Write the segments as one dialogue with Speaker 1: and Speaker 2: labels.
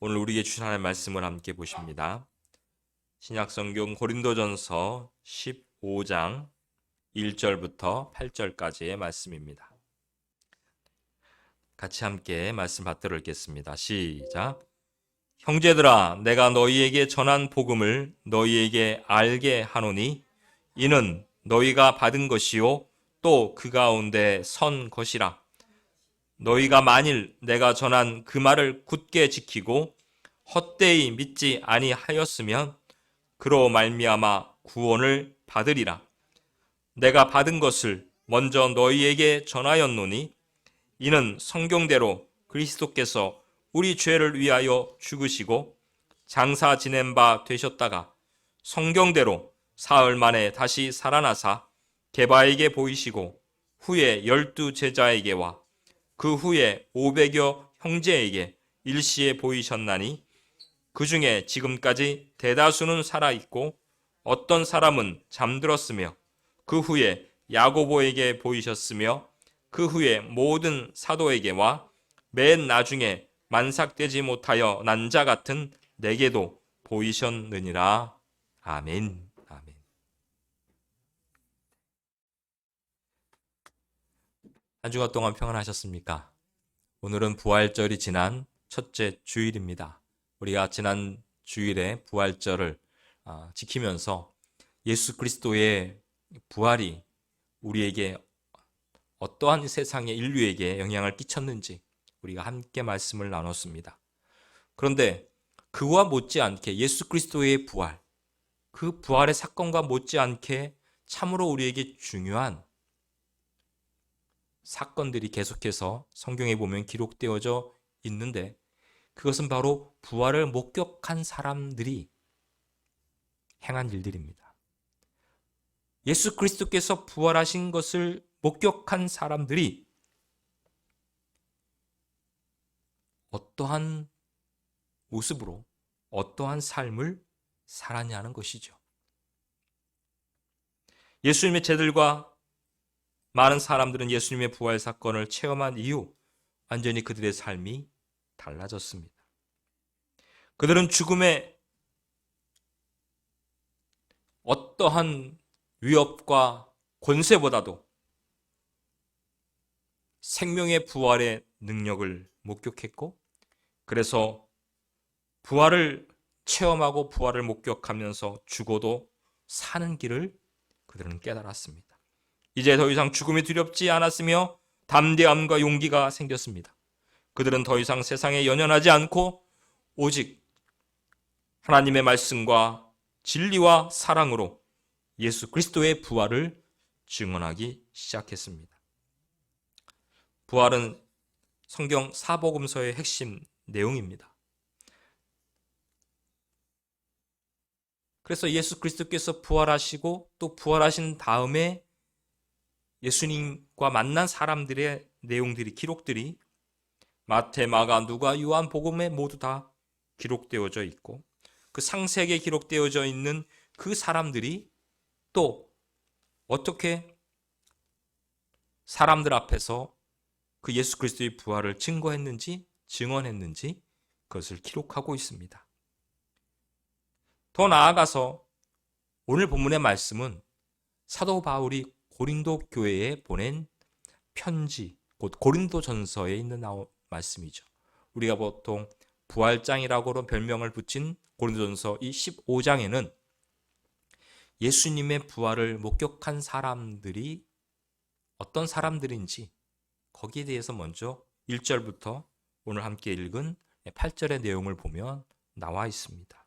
Speaker 1: 오늘 우리에게 주신 하나님의 말씀을 함께 보십니다. 신약성경 고린도전서 15장 1절부터 8절까지의 말씀입니다. 같이 함께 말씀 받들어 읽겠습니다. 시작. 형제들아, 내가 너희에게 전한 복음을 너희에게 알게 하노니 이는 너희가 받은 것이요 또 그 가운데 선 것이라. 너희가 만일 내가 전한 그 말을 굳게 지키고 헛되이 믿지 아니하였으면 그로 말미암아 구원을 받으리라. 내가 받은 것을 먼저 너희에게 전하였노니 이는 성경대로 그리스도께서 우리 죄를 위하여 죽으시고 장사 지낸 바 되셨다가 성경대로 사흘 만에 다시 살아나사 게바에게 보이시고 후에 12 제자에게와 그 후에 500여 형제에게 일시에 보이셨나니 그 중에 지금까지 대다수는 살아있고 어떤 사람은 잠들었으며 그 후에 야고보에게 보이셨으며 그 후에 모든 사도에게와 맨 나중에 만삭되지 못하여 난 자 같은 내게도 보이셨느니라. 아멘. 아멘. 한 주간 동안 평안하셨습니까? 오늘은 부활절이 지난 첫째 주일입니다. 우리가 지난 주일에 부활절을 지키면서 예수 그리스도의 부활이 우리에게 어떠한 세상의 인류에게 영향을 끼쳤는지 우리가 함께 말씀을 나눴습니다. 그런데 그와 못지않게 예수 그리스도의 부활, 그 부활의 사건과 못지않게 참으로 우리에게 중요한 사건들이 계속해서 성경에 보면 기록되어져 있는데 그것은 바로 부활을 목격한 사람들이 행한 일들입니다. 예수 그리스도께서 부활하신 것을 목격한 사람들이 어떠한 모습으로 어떠한 삶을 살았냐는 것이죠. 예수님의 제자들과 많은 사람들은 예수님의 부활 사건을 체험한 이후 완전히 그들의 삶이 달라졌습니다. 그들은 죽음의 어떠한 위협과 권세보다도 생명의 부활의 능력을 목격했고 그래서 부활을 체험하고 부활을 목격하면서 죽어도 사는 길을 그들은 깨달았습니다. 이제 더 이상 죽음이 두렵지 않았으며 담대함과 용기가 생겼습니다. 그들은 더 이상 세상에 연연하지 않고 오직 하나님의 말씀과 진리와 사랑으로 예수 그리스도의 부활을 증언하기 시작했습니다. 부활은 성경 사복음서의 핵심 내용입니다. 그래서 예수 그리스도께서 부활하시고 또 부활하신 다음에 예수님과 만난 사람들의 내용들이 기록들이 마태, 마가, 누가, 요한 복음에 모두 다 기록되어져 있고 그 상세하게 기록되어져 있는 그 사람들이 또 어떻게 사람들 앞에서 그 예수 그리스도의 부활을 증거했는지 증언했는지 그것을 기록하고 있습니다. 더 나아가서 오늘 본문의 말씀은 사도 바울이 고린도 교회에 보낸 편지, 곧 고린도전서에 있는 말씀이죠. 우리가 보통 부활장이라고 별명을 붙인 고린도전서 이 15장에는 예수님의 부활을 목격한 사람들이 어떤 사람들인지 거기에 대해서 먼저 1절부터 오늘 함께 읽은 8절의 내용을 보면 나와 있습니다.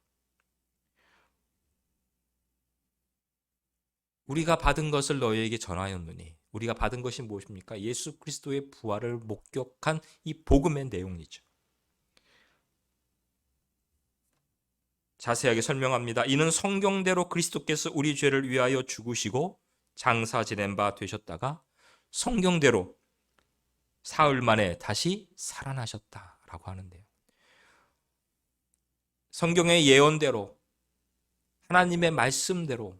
Speaker 1: 우리가 받은 것을 너희에게 전하였느니 우리가 받은 것이 무엇입니까? 예수 그리스도의 부활을 목격한 이 복음의 내용이죠. 자세하게 설명합니다. 이는 성경대로 그리스도께서 우리 죄를 위하여 죽으시고 장사 지낸 바 되셨다가 성경대로 사흘 만에 다시 살아나셨다라고 하는데요. 성경의 예언대로 하나님의 말씀대로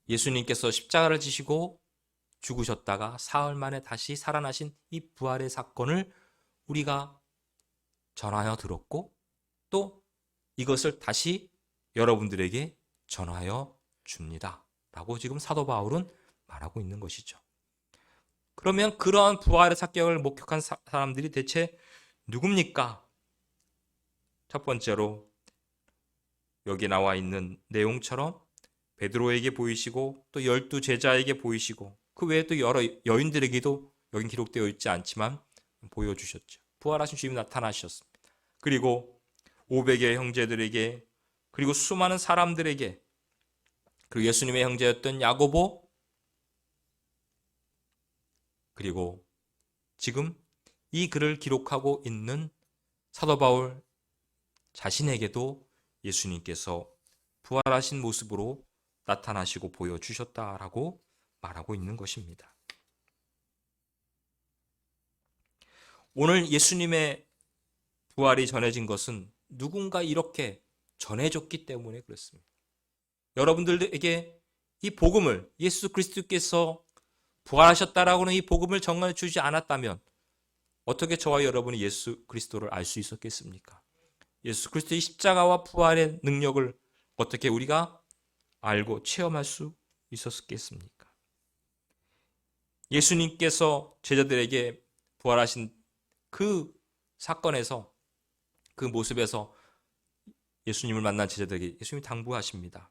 Speaker 1: 예수님께서 십자가를 지시고 죽으셨다가 사흘 만에 다시 살아나신 이 부활의 사건을 우리가 전하여 들었고 또 이것을 다시 여러분들에게 전하여 줍니다. 라고 지금 사도 바울은 말하고 있는 것이죠. 그러면 그러한 부활의 사격을 목격한 사람들이 대체 누굽니까? 첫 번째로 여기 나와 있는 내용처럼 베드로에게 보이시고 또 12제자에게 보이시고 그 외에 또 여러 여인들에게도 여긴 기록되어 있지 않지만 보여주셨죠. 부활하신 주님이 나타나셨습니다. 그리고 500의 형제들에게 그리고 수많은 사람들에게 그리고 예수님의 형제였던 야고보 그리고 지금 이 글을 기록하고 있는 사도 바울 자신에게도 예수님께서 부활하신 모습으로 나타나시고 보여주셨다라고 말하고 있는 것입니다. 오늘 예수님의 부활이 전해진 것은 누군가 이렇게 전해줬기 때문에 그렇습니다. 여러분들에게 이 복음을 예수 그리스도께서 부활하셨다라고는 이 복음을 전해주지 않았다면 어떻게 저와 여러분이 예수 그리스도를 알 수 있었겠습니까? 예수 그리스도의 십자가와 부활의 능력을 어떻게 우리가 알고 체험할 수 있었겠습니까? 예수님께서 제자들에게 부활하신 그 사건에서 그 모습에서 예수님을 만난 제자들에게 예수님이 당부하십니다.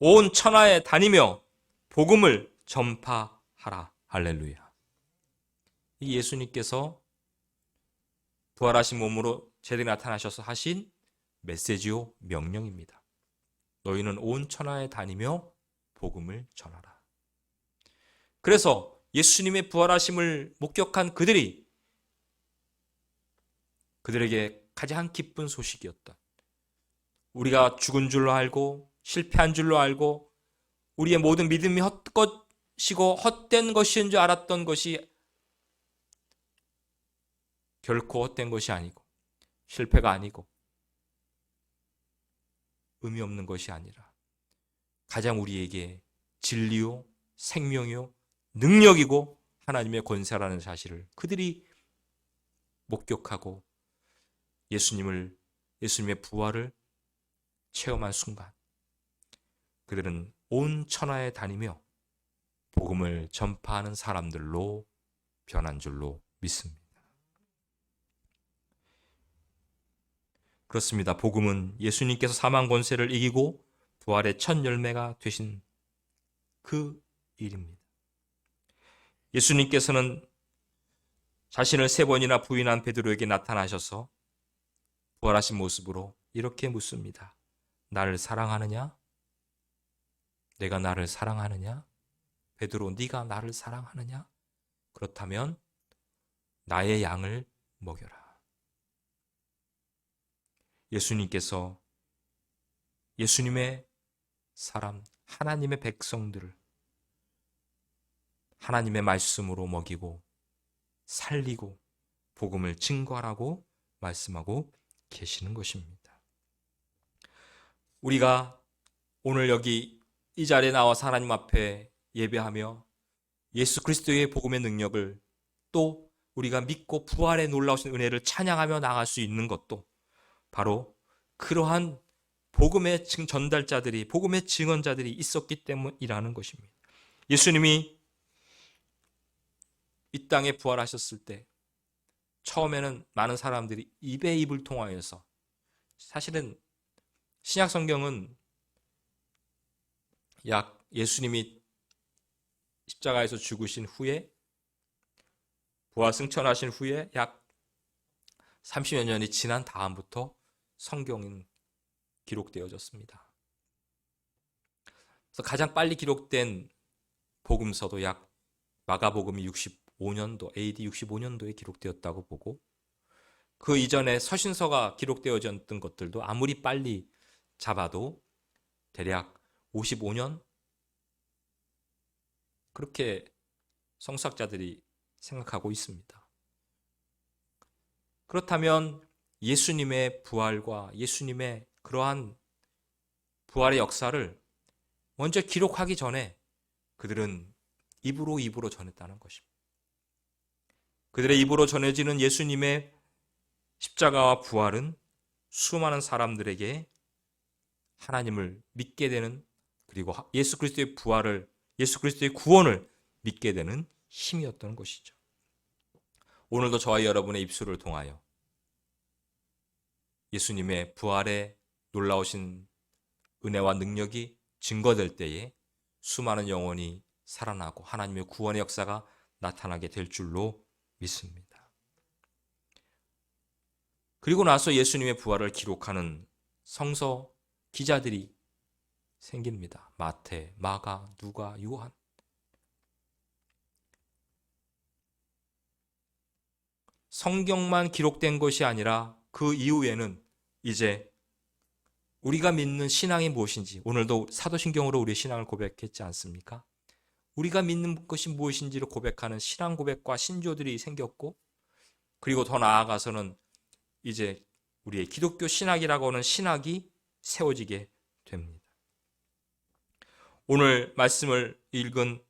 Speaker 1: 온 천하에 다니며 복음을 전파하라. 할렐루야. 이 예수님께서 부활하신 몸으로 제대로 나타나셔서 하신 메시지요 명령입니다. 너희는 온 천하에 다니며 복음을 전하라. 그래서 예수님의 부활하심을 목격한 그들에게 가장 기쁜 소식이었다. 우리가 죽은 줄로 알고 실패한 줄로 알고 우리의 모든 믿음이 헛것이고 헛된 것인 줄 알았던 것이 결코 헛된 것이 아니고 실패가 아니고 의미 없는 것이 아니라 가장 우리에게 진리요 생명이요 능력이고 하나님의 권세라는 사실을 그들이 목격하고 예수님의 부활을 체험한 순간 그들은 온 천하에 다니며 복음을 전파하는 사람들로 변한 줄로 믿습니다. 그렇습니다. 복음은 예수님께서 사망 권세를 이기고 부활의 첫 열매가 되신 그 일입니다. 예수님께서는 자신을 3번이나 부인한 베드로에게 나타나셔서 부활하신 모습으로 이렇게 묻습니다. 나를 사랑하느냐? 내가 나를 사랑하느냐? 베드로, 네가 나를 사랑하느냐? 그렇다면 나의 양을 먹여라. 예수님께서 예수님의 사람, 하나님의 백성들을 하나님의 말씀으로 먹이고 살리고 복음을 증거하라고 말씀하고 계시는 것입니다. 우리가 오늘 여기 이 자리에 나와서 하나님 앞에 예배하며 예수 그리스도의 복음의 능력을 또 우리가 믿고 부활의 놀라우신 은혜를 찬양하며 나갈 수 있는 것도 바로 그러한 복음의 전달자들이 복음의 증언자들이 있었기 때문이라는 것입니다. 예수님이 이 땅에 부활하셨을 때 처음에는 많은 사람들이 입에 입을 통하여서 사실은 신약 성경은 약 예수님이 십자가에서 죽으신 후에 부활 승천하신 후에 약 30여 년이 지난 다음부터 성경은 기록되어졌습니다. 그래서 가장 빨리 기록된 복음서도 약 마가복음이 65년도 AD 65년도에 기록되었다고 보고 그 이전에 서신서가 기록되어졌던 것들도 아무리 빨리 잡아도 대략 55년 그렇게 성서학자들이 생각하고 있습니다. 그렇다면 예수님의 부활과 예수님의 그러한 부활의 역사를 먼저 기록하기 전에 그들은 입으로 전했다는 것입니다. 그들의 입으로 전해지는 예수님의 십자가와 부활은 수많은 사람들에게 하나님을 믿게 되는, 그리고 예수 그리스도의 부활을, 예수 그리스도의 구원을 믿게 되는 힘이었던 것이죠. 오늘도 저와 여러분의 입술을 통하여 예수님의 부활의 놀라우신 은혜와 능력이 증거될 때에 수많은 영혼이 살아나고 하나님의 구원의 역사가 나타나게 될 줄로 믿습니다. 그리고 나서 예수님의 부활을 기록하는 성서 기자들이 생깁니다. 마태, 마가, 누가, 요한. 성경만 기록된 것이 아니라 그 이후에는 이제 우리가 믿는 신앙이 무엇인지, 오늘도 사도신경으로 우리의 신앙을 고백했지 않습니까? 우리가 믿는 것이 무엇인지를 고백하는 신앙 고백과 신조들이 생겼고, 그리고 더 나아가서는 이제 우리의 기독교 신학이라고 하는 신학이 세워지게 됩니다. 오늘 말씀을 읽은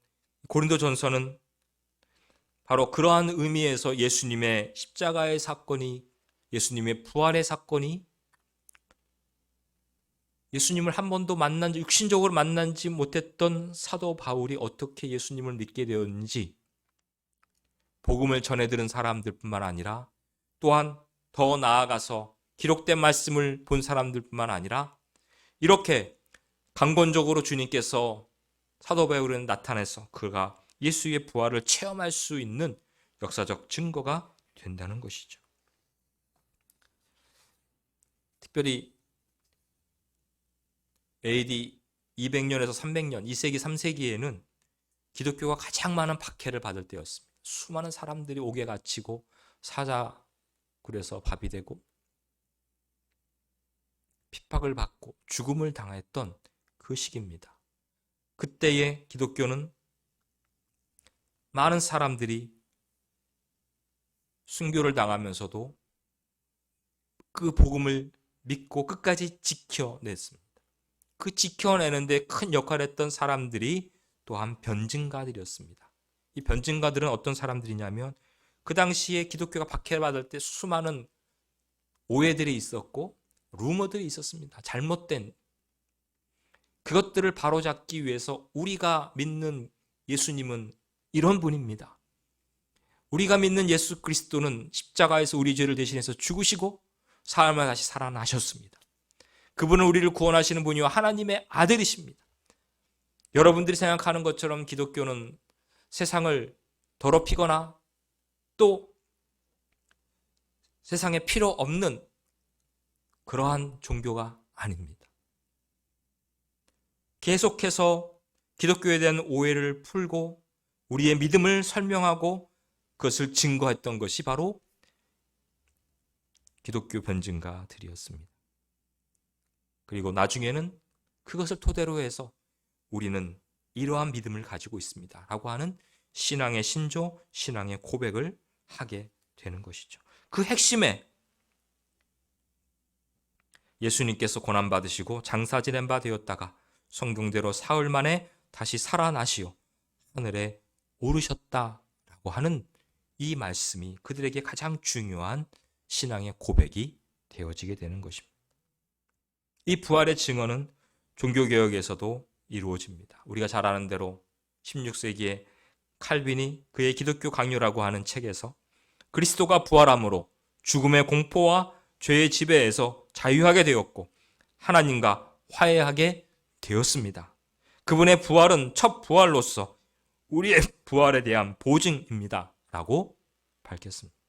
Speaker 1: 고린도전서는 바로 그러한 의미에서 예수님의 십자가의 사건이, 예수님의 부활의 사건이, 예수님을 한 번도 육신적으로 만난지 못했던 사도 바울이 어떻게 예수님을 믿게 되었는지, 복음을 전해들은 사람들뿐만 아니라 또한 더 나아가서 기록된 말씀을 본 사람들뿐만 아니라 이렇게 강권적으로 주님께서 사도 바울은 나타내서 그가 예수의 부활을 체험할 수 있는 역사적 증거가 된다는 것이죠. 특별히 AD 200년에서 300년, 2세기, 3세기에는 기독교가 가장 많은 박해를 받을 때였습니다. 수많은 사람들이 옥에 갇히고 사자굴에서 밥이 되고 핍박을 받고 죽음을 당했던 그 시기입니다. 그때의 기독교는 많은 사람들이 순교를 당하면서도 그 복음을 믿고 끝까지 지켜냈습니다. 그 지켜내는데 큰 역할을 했던 사람들이 또한 변증가들이었습니다. 이 변증가들은 어떤 사람들이냐면 그 당시에 기독교가 박해를 받을 때 수많은 오해들이 있었고 루머들이 있었습니다. 잘못된 그것들을 바로잡기 위해서 우리가 믿는 예수님은 이런 분입니다. 우리가 믿는 예수 그리스도는 십자가에서 우리 죄를 대신해서 죽으시고 사흘 만에 다시 살아나셨습니다. 그분은 우리를 구원하시는 분이요 하나님의 아들이십니다. 여러분들이 생각하는 것처럼 기독교는 세상을 더럽히거나 또 세상에 필요 없는 그러한 종교가 아닙니다. 계속해서 기독교에 대한 오해를 풀고 우리의 믿음을 설명하고 그것을 증거했던 것이 바로 기독교 변증가들이었습니다. 그리고 나중에는 그것을 토대로 해서 우리는 이러한 믿음을 가지고 있습니다 라고 하는 신앙의 신조, 신앙의 고백을 하게 되는 것이죠. 그 핵심에 예수님께서 고난받으시고 장사 지낸 바 되었다가 성경대로 사흘 만에 다시 살아나시어 하늘에 오르셨다라고 하는 이 말씀이 그들에게 가장 중요한 신앙의 고백이 되어지게 되는 것입니다. 이 부활의 증언은 종교개혁에서도 이루어집니다. 우리가 잘 아는 대로 16세기에 칼빈이 그의 기독교 강요라고 하는 책에서 그리스도가 부활함으로 죽음의 공포와 죄의 지배에서 자유하게 되었고 하나님과 화해하게 되었습니다. 그분의 부활은 첫 부활로서 우리의 부활에 대한 보증입니다 라고 밝혔습니다.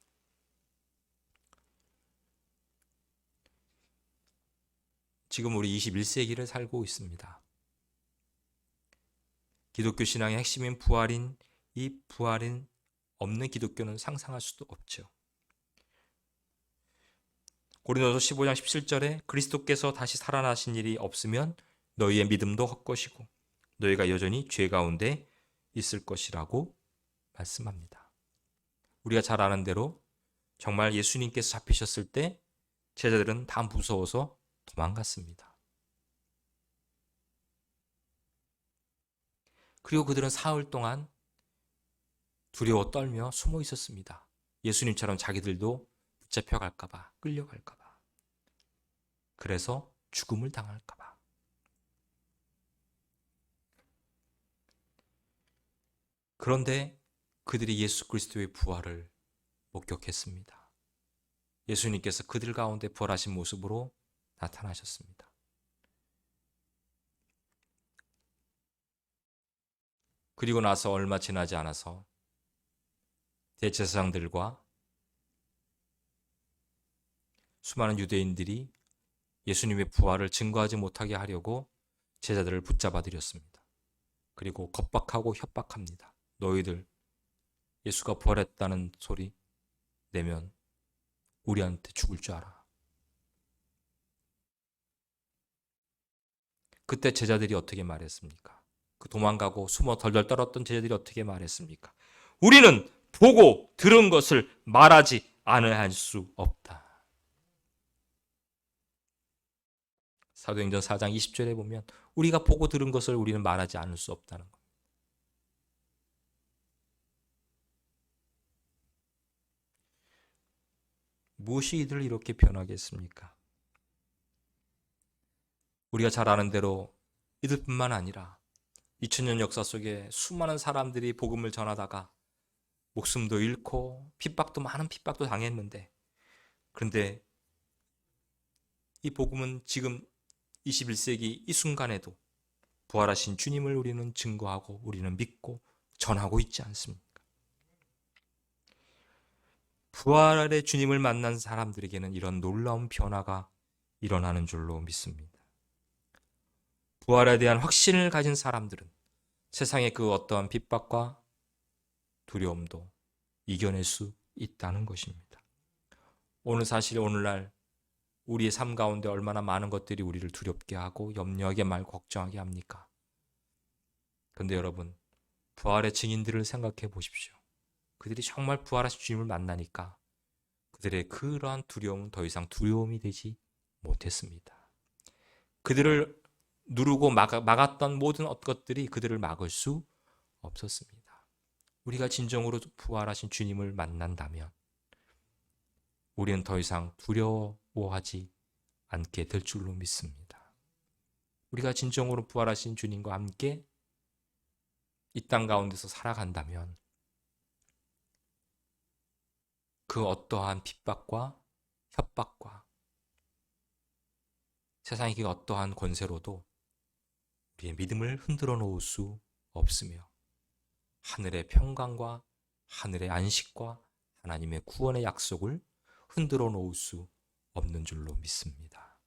Speaker 1: 지금 우리 21세기를 살고 있습니다. 기독교 신앙의 핵심인 부활인 이 부활인 없는 기독교는 상상할 수도 없죠. 고린도서 15장 17절에 그리스도께서 다시 살아나신 일이 없으면 너희의 믿음도 헛것이고 너희가 여전히 죄 가운데 있을 것이라고 말씀합니다. 우리가 잘 아는 대로 정말 예수님께서 잡히셨을 때 제자들은 다 무서워서 도망갔습니다. 그리고 그들은 사흘 동안 두려워 떨며 숨어 있었습니다. 예수님처럼 자기들도 잡혀갈까봐, 끌려갈까봐. 그래서 죽음을 당할까봐. 그런데 그들이 예수 그리스도의 부활을 목격했습니다. 예수님께서 그들 가운데 부활하신 모습으로 나타나셨습니다. 그리고 나서 얼마 지나지 않아서 대제사장들과 수많은 유대인들이 예수님의 부활을 증거하지 못하게 하려고 제자들을 붙잡아 들였습니다. 그리고 겁박하고 협박합니다. 너희들 예수가 부활했다는 소리 내면 우리한테 죽을 줄 알아. 그때 제자들이 어떻게 말했습니까? 그 도망가고 숨어 덜덜 떨었던 제자들이 어떻게 말했습니까? 우리는 보고 들은 것을 말하지 않아야 할 수 없다. 사도행전 4장 20절에 보면 우리가 보고 들은 것을 우리는 말하지 않을 수 없다는 겁니다. 무엇이 이들을 이렇게 변하게 했습니까? 우리가 잘 아는 대로 이들뿐만 아니라 2000년 역사 속에 수많은 사람들이 복음을 전하다가 목숨도 잃고 많은 핍박도 당했는데, 그런데 이 복음은 지금 21세기 이 순간에도 부활하신 주님을 우리는 증거하고 우리는 믿고 전하고 있지 않습니까? 부활의 주님을 만난 사람들에게는 이런 놀라운 변화가 일어나는 줄로 믿습니다. 부활에 대한 확신을 가진 사람들은 세상의 그 어떠한 핍박과 두려움도 이겨낼 수 있다는 것입니다. 오늘날 우리의 삶 가운데 얼마나 많은 것들이 우리를 두렵게 하고 염려하게 말고 걱정하게 합니까? 그런데 여러분, 부활의 증인들을 생각해 보십시오. 그들이 정말 부활하신 주님을 만나니까 그들의 그러한 두려움은 더 이상 두려움이 되지 못했습니다. 그들을 누르고 막았던 모든 것들이 그들을 막을 수 없었습니다. 우리가 진정으로 부활하신 주님을 만난다면 우리는 더 이상 두려워하지 않게 될 줄로 믿습니다. 우리가 진정으로 부활하신 주님과 함께 이 땅 가운데서 살아간다면 그 어떠한 핍박과 협박과 세상의 그 어떠한 권세로도 우리의 믿음을 흔들어 놓을 수 없으며 하늘의 평강과 하늘의 안식과 하나님의 구원의 약속을 흔들어 놓을 수 없는 줄로 믿습니다.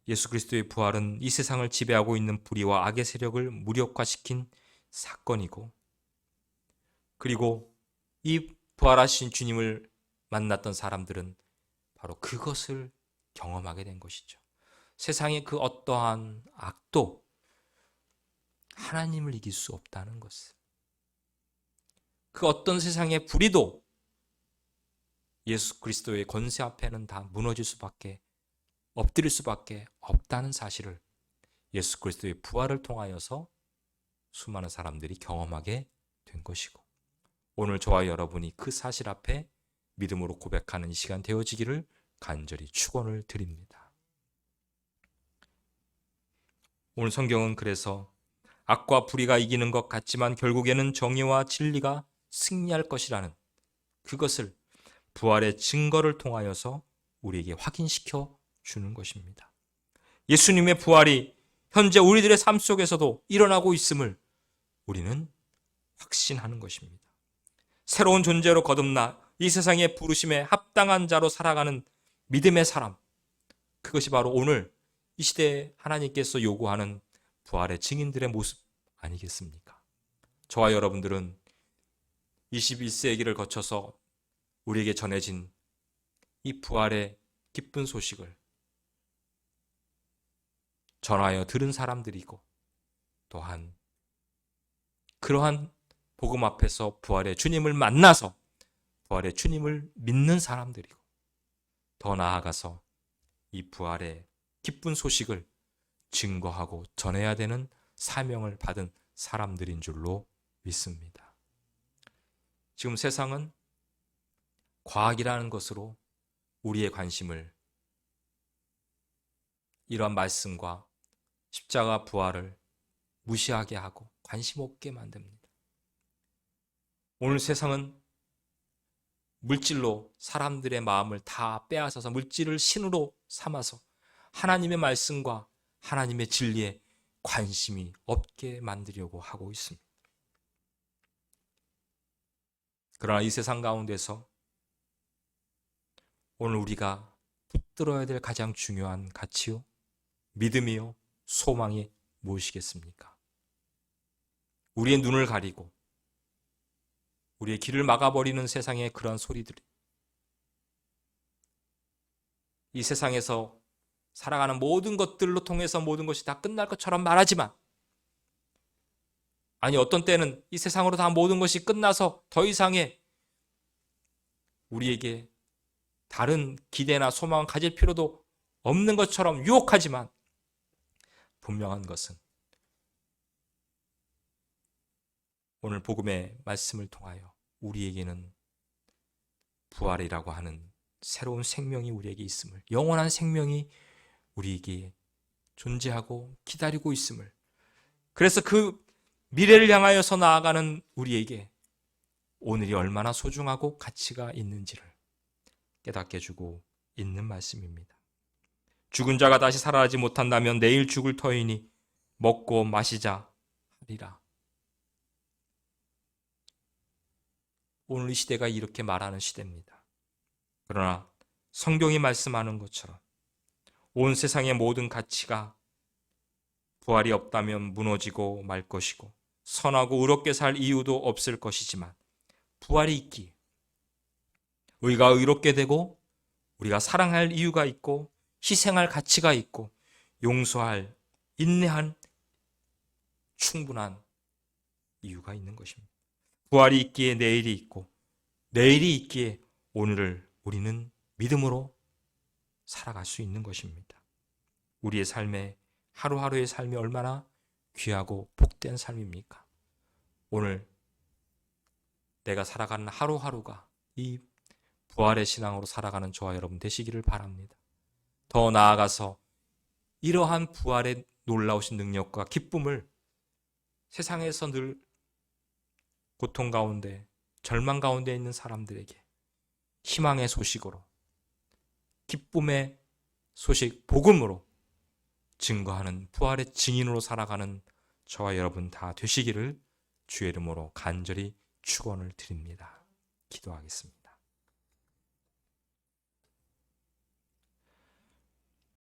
Speaker 1: 예수 그리스도의 부활은 이 세상을 지배하고 있는 불의와 악의 세력을 무력화시킨 사건이고, 그리고 이 부활하신 주님을 만났던 사람들은 바로 그것을 경험하게 된 것이죠. 세상의 그 어떠한 악도 하나님을 이길 수 없다는 것을, 그 어떤 세상의 불의도 예수 그리스도의 권세 앞에는 다 무너질 수밖에, 엎드릴 수밖에 없다는 사실을 예수 그리스도의 부활을 통하여서 수많은 사람들이 경험하게 된 것이고, 오늘 저와 여러분이 그 사실 앞에 믿음으로 고백하는 이 시간 되어지기를 간절히 축원을 드립니다. 오늘 성경은 그래서 악과 불의가 이기는 것 같지만 결국에는 정의와 진리가 승리할 것이라는 그것을 부활의 증거를 통하여서 우리에게 확인시켜 주는 것입니다. 예수님의 부활이 현재 우리들의 삶 속에서도 일어나고 있음을 우리는 확신하는 것입니다. 새로운 존재로 거듭나 이 세상의 부르심에 합당한 자로 살아가는 믿음의 사람, 그것이 바로 오늘 이 시대에 하나님께서 요구하는 부활의 증인들의 모습 아니겠습니까? 저와 여러분들은 21세기를 거쳐서 우리에게 전해진 이 부활의 기쁜 소식을 전하여 들은 사람들이고, 또한 그러한 복음 앞에서 부활의 주님을 만나서 부활의 주님을 믿는 사람들이고, 더 나아가서 이 부활의 기쁜 소식을 증거하고 전해야 되는 사명을 받은 사람들인 줄로 믿습니다. 지금 세상은 과학이라는 것으로 우리의 관심을 이러한 말씀과 십자가 부활을 무시하게 하고 관심 없게 만듭니다. 오늘 세상은 물질로 사람들의 마음을 다 빼앗아서 물질을 신으로 삼아서 하나님의 말씀과 하나님의 진리에 관심이 없게 만들려고 하고 있습니다. 그러나 이 세상 가운데서 오늘 우리가 붙들어야 될 가장 중요한 가치요, 믿음이요, 소망이 무엇이겠습니까? 우리의 눈을 가리고 우리의 길을 막아버리는 세상의 그런 소리들이, 이 세상에서 살아가는 모든 것들로 통해서 모든 것이 다 끝날 것처럼 말하지만, 아니 어떤 때는 이 세상으로 다 모든 것이 끝나서 더 이상의 우리에게 다른 기대나 소망을 가질 필요도 없는 것처럼 유혹하지만, 분명한 것은 오늘 복음의 말씀을 통하여 우리에게는 부활이라고 하는 새로운 생명이 우리에게 있음을, 영원한 생명이 우리에게 존재하고 기다리고 있음을, 그래서 그 미래를 향하여서 나아가는 우리에게 오늘이 얼마나 소중하고 가치가 있는지를 깨닫게 해주고 있는 말씀입니다. 죽은 자가 다시 살아나지 못한다면 내일 죽을 터이니 먹고 마시자 하리라. 오늘 이 시대가 이렇게 말하는 시대입니다. 그러나 성경이 말씀하는 것처럼 온 세상의 모든 가치가 부활이 없다면 무너지고 말 것이고 선하고 의롭게 살 이유도 없을 것이지만, 부활이 있기에 의가 의롭게 되고 우리가 사랑할 이유가 있고 희생할 가치가 있고 용서할, 인내한 충분한 이유가 있는 것입니다. 부활이 있기에 내일이 있고 내일이 있기에 오늘을 우리는 믿음으로 살아갈 수 있는 것입니다. 우리의 삶에, 하루하루의 삶이 얼마나 귀하고 복된 삶입니까? 오늘 내가 살아가는 하루하루가 이 부활의 신앙으로 살아가는 저와 여러분 되시기를 바랍니다. 더 나아가서 이러한 부활의 놀라우신 능력과 기쁨을 세상에서 늘 고통 가운데, 절망 가운데 있는 사람들에게 희망의 소식으로, 기쁨의 소식, 복음으로 증거하는 부활의 증인으로 살아가는 저와 여러분 다 되시기를 주의 이름으로 간절히 축원을 드립니다. 기도하겠습니다.